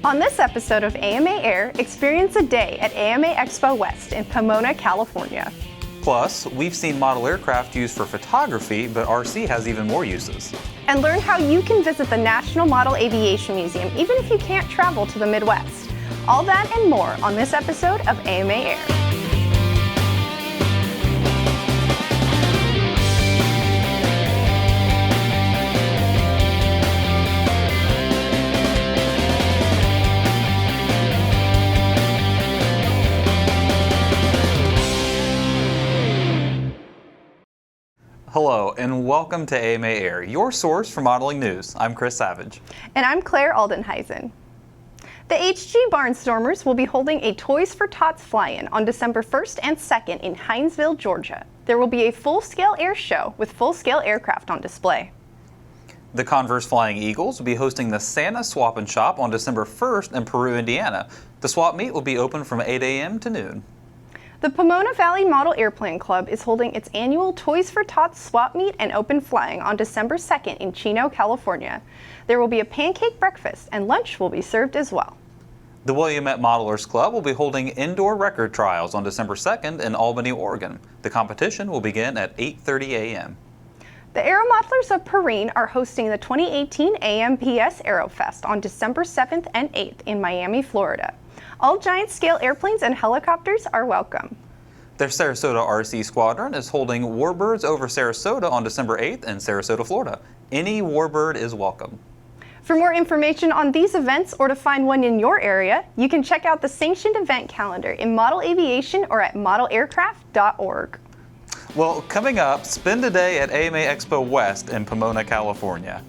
On this episode of AMA Air, experience a day at AMA Expo West in Pomona, California. Plus, we've seen model aircraft used for photography, but RC has even more uses. And learn how you can visit the National Model Aviation Museum even if you can't travel to the Midwest. All that and more on this episode of AMA Air. Hello, and welcome to AMA Air, your source for modeling news. I'm Chris Savage. And I'm Claire Aldenheisen. The HG Barnstormers will be holding a Toys for Tots fly-in on December 1st and 2nd in Hinesville, Georgia. There will be a full-scale air show with full-scale aircraft on display. The Converse Flying Eagles will be hosting the Santa Swap and Shop on December 1st in Peru, Indiana. The swap meet will be open from 8 a.m. to noon. The Pomona Valley Model Airplane Club is holding its annual Toys for Tots swap meet and open flying on December 2nd in Chino, California. There will be a pancake breakfast and lunch will be served as well. The Willamette Modelers Club will be holding indoor record trials on December 2nd in Albany, Oregon. The competition will begin at 8:30 a.m. The Aeromodelers of Perrine are hosting the 2018 AMPS Aerofest on December 7th and 8th in Miami, Florida. All giant-scale airplanes and helicopters are welcome. Their Sarasota RC Squadron is holding Warbirds over Sarasota on December 8th in Sarasota, Florida. Any warbird is welcome. For more information on these events or to find one in your area, you can check out the sanctioned event calendar in Model Aviation or at modelaircraft.org. Well, coming up, spend a day at AMA Expo West in Pomona, California.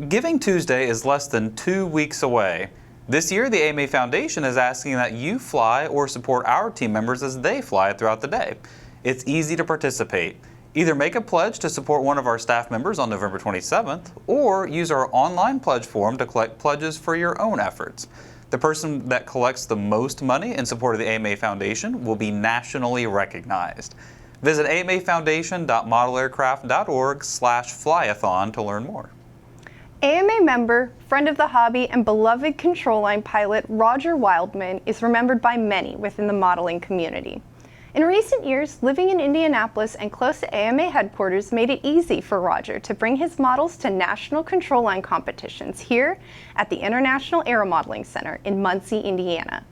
Giving Tuesday is less than 2 weeks away. This year, the AMA Foundation is asking that you fly or support our team members as they fly throughout the day. It's easy to participate. Either make a pledge to support one of our staff members on November 27th, or use our online pledge form to collect pledges for your own efforts. The person that collects the most money in support of the AMA Foundation will be nationally recognized. Visit amafoundation.modelaircraft.org/flyathon to learn more. AMA member, friend of the hobby, and beloved control line pilot Roger Wildman is remembered by many within the modeling community. In recent years, living in Indianapolis and close to AMA headquarters made it easy for Roger to bring his models to national control line competitions here at the International Aeromodeling Center in Muncie, Indiana.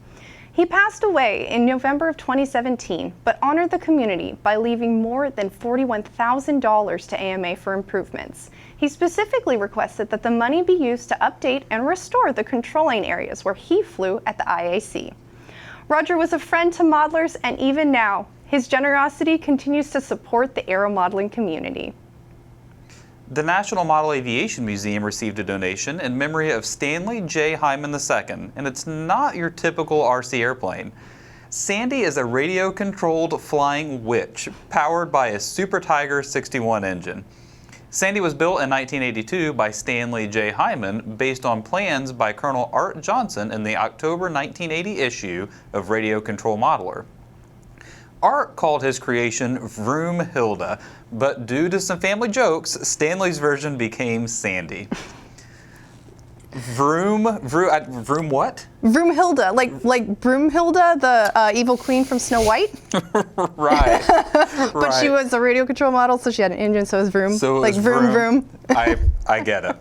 He passed away in November of 2017, but honored the community by leaving more than $41,000 to AMA for improvements. He specifically requested that the money be used to update and restore the control line areas where he flew at the IAC. Roger was a friend to modelers, and even now, his generosity continues to support the aeromodeling community. The National Model Aviation Museum received a donation in memory of Stanley J. Hyman II, and it's not your typical RC airplane. Sandy is a radio-controlled flying witch powered by a Super Tiger 61 engine. Sandy was built in 1982 by Stanley J. Hyman based on plans by Colonel Art Johnson in the October 1980 issue of Radio Control Modeler. Art called his creation Vroom Hilda, but due to some family jokes, Stanley's version became Sandy. Vroom what? Vroomhilda, like Broomhilda, the evil queen from Snow White. Right. But she was a radio control model, so she had an engine, so it was vroom. So it like was vroom vroom. I get it.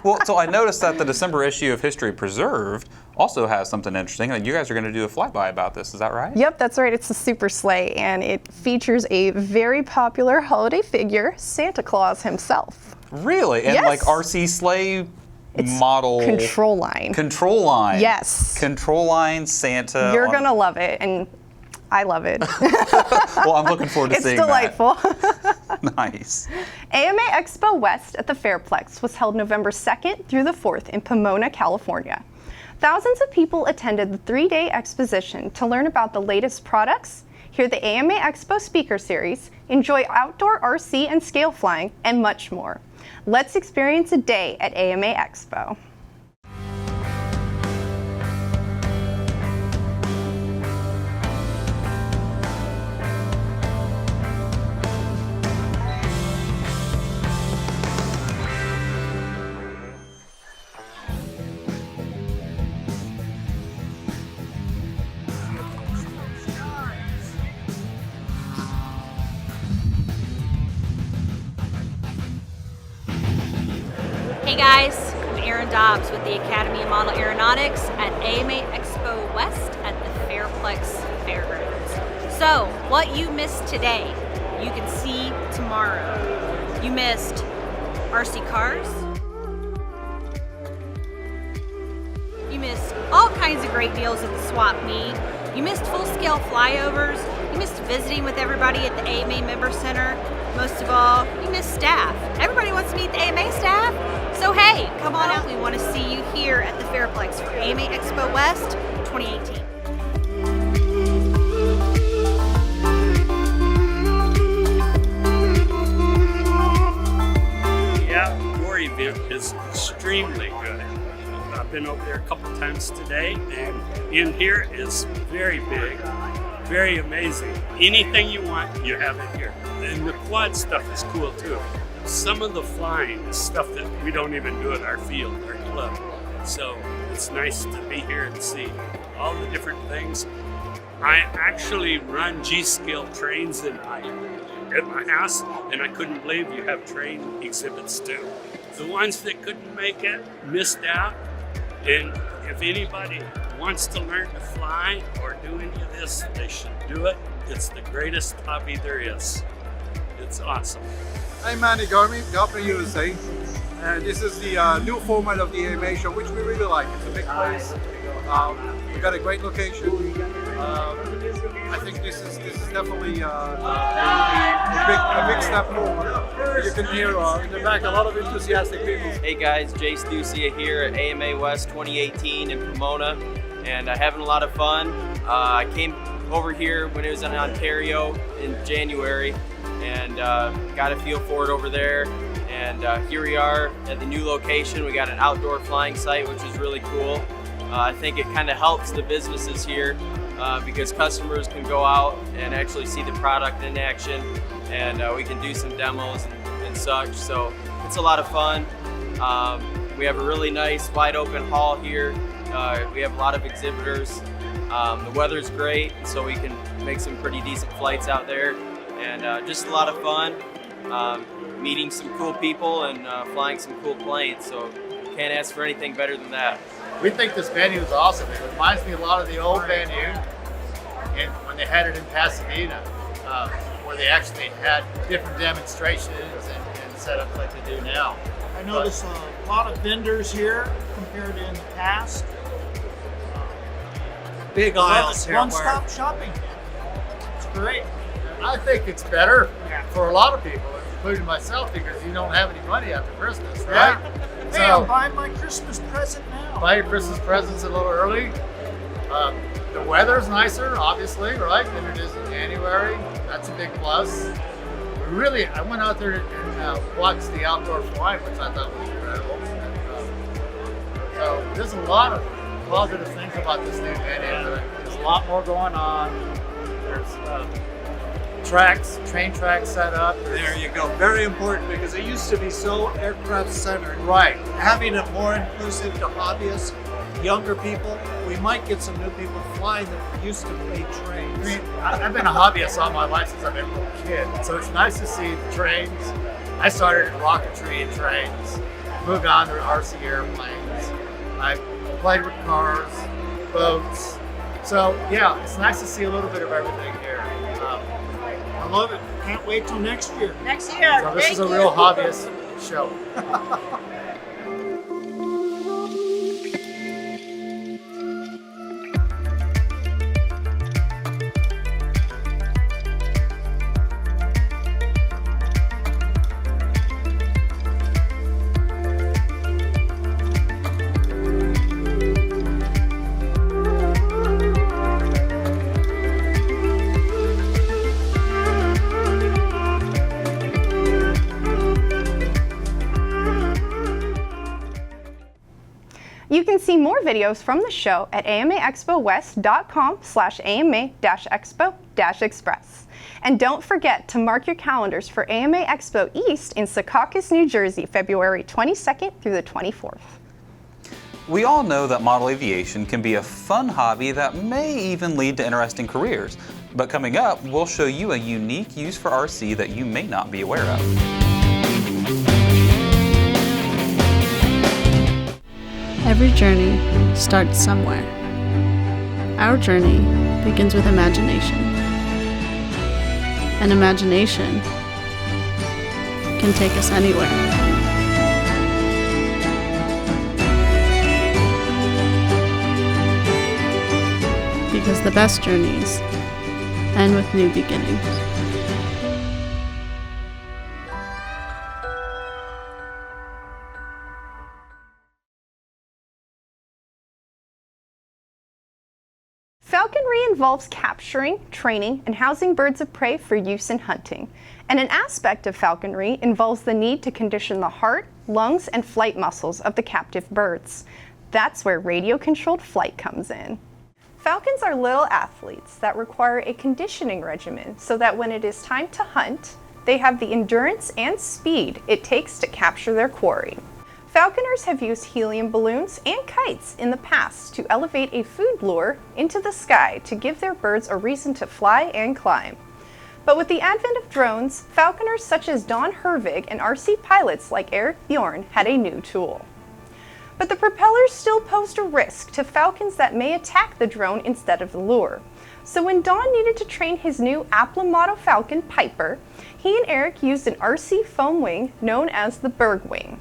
Well, so I noticed that the December issue of History Preserved also has something interesting. You guys are going to do a flyby about this, is that right? Yep, that's right. It's the Super Sleigh, and it features a very popular holiday figure, Santa Claus himself. Really? And yes. like RC Sleigh It's model control line. Control line. Yes. Control line Santa. You're gonna love it, and I love it. Well, I'm looking forward to It's seeing delightful. that. Nice. AMA Expo West at the Fairplex was held November 2nd through the 4th in Pomona, California. Thousands of people attended the 3-day exposition to learn about the latest products, hear the AMA Expo speaker series, enjoy outdoor RC and scale flying, and much more. Let's experience a day at AMA Expo. Hey guys, I'm Erin Dobbs with the Academy of Model Aeronautics at AMA Expo West at the Fairplex Fairgrounds. So, what you missed today, you can see tomorrow. You missed RC cars. You missed all kinds of great deals at the swap meet. You missed full-scale flyovers. You missed visiting with everybody at the AMA Member Center. Most of all, you missed staff. Everybody wants to meet the AMA staff. So hey, come on out. We want to see you here at the Fairplex for AMA Expo West 2018. Yeah, your event is extremely good. I've been over there a couple times today, and in here is very big, very amazing. Anything you want, you have it here. And the quad stuff is cool too. Some of the flying is stuff that we don't even do at our field, our club. So it's nice to be here and see all the different things. I actually run G-scale trains at my house, and I couldn't believe you have train exhibits too. The ones that couldn't make it missed out, and if anybody wants to learn to fly or do any of this, they should do it. It's the greatest hobby there is. It's awesome. I'm Manny Garmy, Governor USA, and this is the new format of the AMA show, which we really like. It's a big place. We got a great location. I think this is definitely a big step forward. You can hear in the back a lot of enthusiastic people. Hey guys, Jace Ducia here at AMA West 2018 in Pomona, and having a lot of fun. I came over here when it was in Ontario in January, and got a feel for it over there. And here we are at the new location. We got an outdoor flying site, which is really cool. I think it kind of helps the businesses here because customers can go out and actually see the product in action, and we can do some demos and such. So it's a lot of fun. We have a really nice wide open hall here. We have a lot of exhibitors. The weather's great, so we can make some pretty decent flights out there, and just a lot of fun. Meeting some cool people and flying some cool planes, so can't ask for anything better than that. We think this venue is awesome. It reminds me a lot of the old venue and when they had it in Pasadena, where they actually had different demonstrations and setups like they do now. I notice a lot of vendors here compared to in the past. Big aisles here. One-stop shopping. It's great. I think it's better for a lot of people, including myself, because you don't have any money after Christmas, right? Hey, I'm buying my Christmas present now. Buy your Christmas presents a little early. The weather's nicer, obviously, right, than it is in January. That's a big plus. I went out there and watched the outdoor flying, which I thought was incredible. So there's a lot of positive things about this new venue. There's a lot more going on. There's train tracks set up. There you go. Very important, because it used to be so aircraft centered. Right. Having it more inclusive to hobbyists, younger people, we might get some new people flying that used to be trains. I mean, I've been a hobbyist all my life since I've been a little kid, so it's nice to see the trains. I started in rocketry and trains, moved on to RC airplanes. I played with cars, boats. So yeah, it's nice to see a little bit of everything here. I love it. Can't wait till next year. Next year. So this is a real hobbyist show. see more videos from the show at amaexpowest.com/ama-expo-express. And don't forget to mark your calendars for AMA Expo East in Secaucus, New Jersey, February 22nd through the 24th. We all know that model aviation can be a fun hobby that may even lead to interesting careers. But coming up, we'll show you a unique use for RC that you may not be aware of. Every journey starts somewhere. Our journey begins with imagination. And imagination can take us anywhere. Because the best journeys end with new beginnings. Falconry involves capturing, training, and housing birds of prey for use in hunting. And an aspect of falconry involves the need to condition the heart, lungs, and flight muscles of the captive birds. That's where radio-controlled flight comes in. Falcons are little athletes that require a conditioning regimen so that when it is time to hunt, they have the endurance and speed it takes to capture their quarry. Falconers have used helium balloons and kites in the past to elevate a food lure into the sky to give their birds a reason to fly and climb. But with the advent of drones, falconers such as Don Hervig and RC pilots like Eric Bjorn had a new tool. But the propellers still posed a risk to falcons that may attack the drone instead of the lure. So when Don needed to train his new Apple model falcon, Piper, he and Eric used an RC foam wing known as the Berg Wing.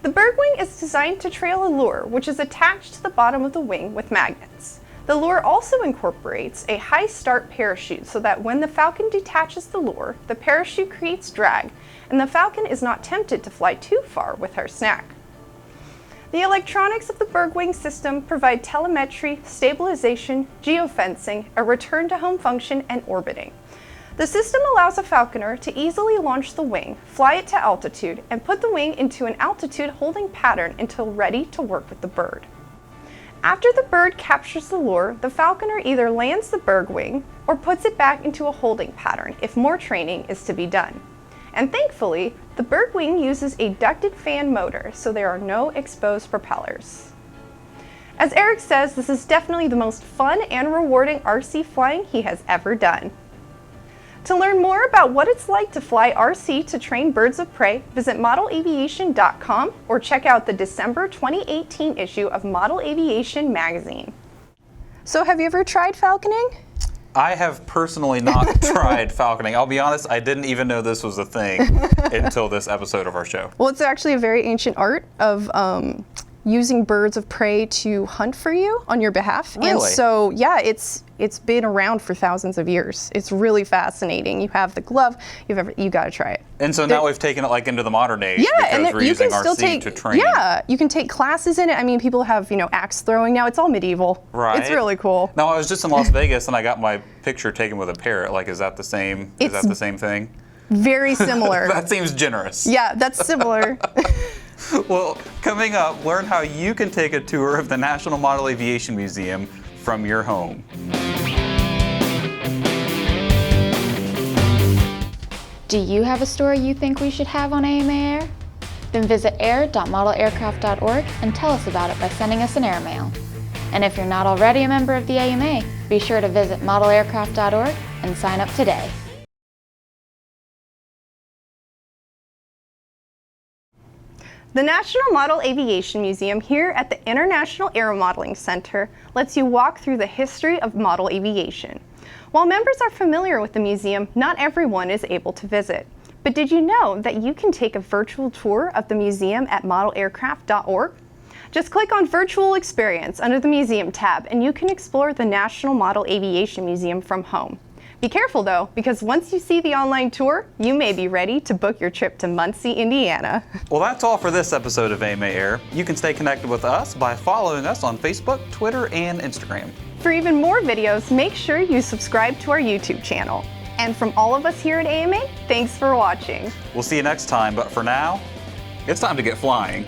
The Berg Wing is designed to trail a lure, which is attached to the bottom of the wing with magnets. The lure also incorporates a high start parachute so that when the falcon detaches the lure, the parachute creates drag, and the falcon is not tempted to fly too far with her snack. The electronics of the Berg Wing system provide telemetry, stabilization, geofencing, a return to home function, and orbiting. The system allows a falconer to easily launch the wing, fly it to altitude, and put the wing into an altitude holding pattern until ready to work with the bird. After the bird captures the lure, the falconer either lands the Berg Wing or puts it back into a holding pattern if more training is to be done. And thankfully, the Berg Wing uses a ducted fan motor, so there are no exposed propellers. As Eric says, this is definitely the most fun and rewarding RC flying he has ever done. To learn more about what it's like to fly RC to train birds of prey, visit modelaviation.com or check out the December 2018 issue of Model Aviation magazine. So have you ever tried falconing? I have personally not tried falconing. I'll be honest, I didn't even know this was a thing until this episode of our show. Well, it's actually a very ancient art of using birds of prey to hunt for you on your behalf. Really? And so, yeah, it's been around for thousands of years. It's really fascinating. You have the glove, you got to try it. And so now we've taken it like into the modern age because we're you using can still RC to train. Yeah, you can take classes in it. I mean, people have, axe throwing now. It's all medieval. Right. It's really cool. Now, I was just in Las Vegas and I got my picture taken with a parrot. Like, is that the same? Is that the same thing? Very similar. That seems generous. Yeah, that's similar. Well, coming up, learn how you can take a tour of the National Model Aviation Museum from your home. Do you have a story you think we should have on AMA Air? Then visit air.modelaircraft.org and tell us about it by sending us an airmail. And if you're not already a member of the AMA, be sure to visit modelaircraft.org and sign up today. The National Model Aviation Museum here at the International Aeromodeling Center lets you walk through the history of model aviation. While members are familiar with the museum, not everyone is able to visit. But did you know that you can take a virtual tour of the museum at modelaircraft.org? Just click on Virtual Experience under the Museum tab and you can explore the National Model Aviation Museum from home. Be careful though, because once you see the online tour, you may be ready to book your trip to Muncie, Indiana. Well, that's all for this episode of AMA Air. You can stay connected with us by following us on Facebook, Twitter, and Instagram. For even more videos, make sure you subscribe to our YouTube channel. And from all of us here at AMA, thanks for watching. We'll see you next time, but for now, it's time to get flying.